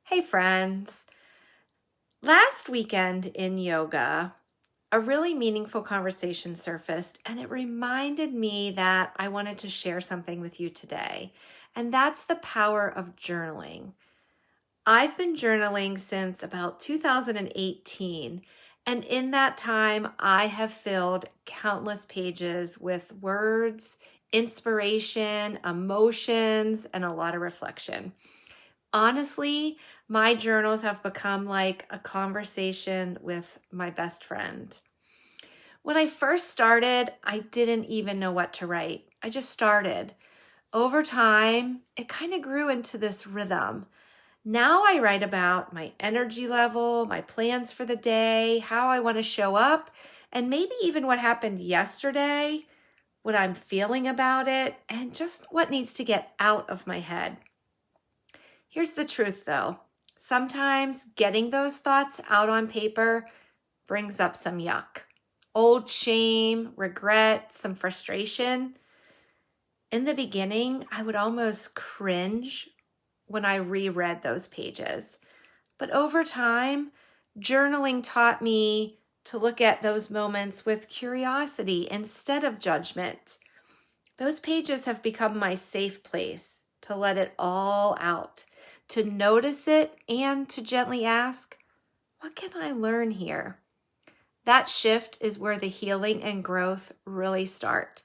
Hey friends, last weekend in yoga, a really meaningful conversation surfaced and it reminded me that I wanted to share something with you today. And that's the power of journaling. I've been journaling since about 2018. And in that time, I have filled countless pages with words, inspiration, emotions, and a lot of reflection. Honestly, my journals have become like a conversation with my best friend. When I first started, I didn't even know what to write. I just started. Over time, it kind of grew into this rhythm. Now I write about my energy level, my plans for the day, how I want to show up, and maybe even what happened yesterday, what I'm feeling about it, and just what needs to get out of my head. Here's the truth though. Sometimes getting those thoughts out on paper brings up some yuck. Old shame, regret, some frustration. In the beginning, I would almost cringe when I reread those pages. But over time, journaling taught me to look at those moments with curiosity instead of judgment. Those pages have become my safe place to let it all out, to notice it, and to gently ask, what can I learn here? That shift is where the healing and growth really start.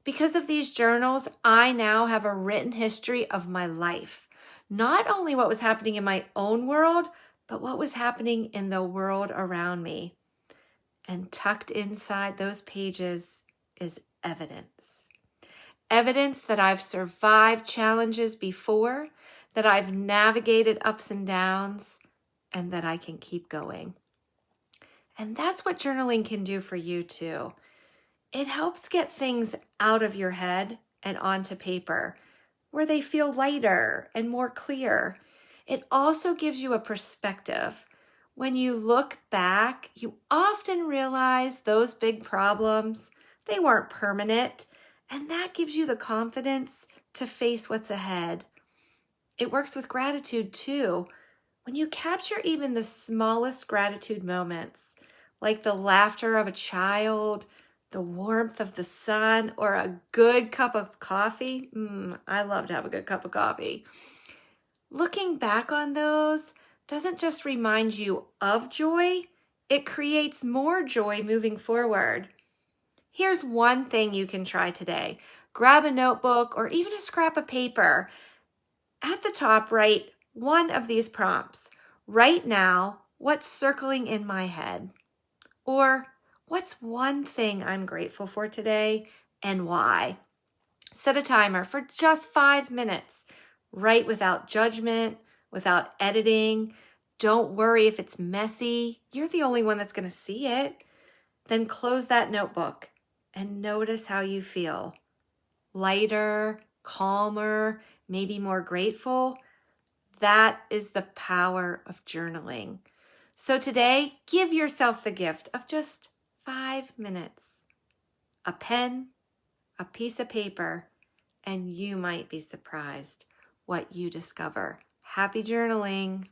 Because of these journals, I now have a written history of my life. Not only what was happening in my own world, but what was happening in the world around me. And tucked inside those pages is evidence. Evidence that I've survived challenges before, that I've navigated ups and downs, and that I can keep going. And that's what journaling can do for you too. It helps get things out of your head and onto paper where they feel lighter and more clear. It also gives you a perspective. When you look back, you often realize those big problems, they weren't permanent. And that gives you the confidence to face what's ahead. It works with gratitude too. When you capture even the smallest gratitude moments, like the laughter of a child, the warmth of the sun, or a good cup of coffee. I love to have a good cup of coffee. Looking back on those doesn't just remind you of joy, it creates more joy moving forward. Here's one thing you can try today. Grab a notebook or even a scrap of paper. At the top, write one of these prompts. Right now, what's circling in my head? Or what's one thing I'm grateful for today and why? Set a timer for just 5 minutes. Write without judgment, without editing. Don't worry if it's messy. You're the only one that's going to see it. Then close that notebook. And notice how you feel. Lighter, calmer, maybe more grateful. That is the power of journaling. So today, give yourself the gift of just 5 minutes. A pen, a piece of paper, and you might be surprised what you discover. Happy journaling.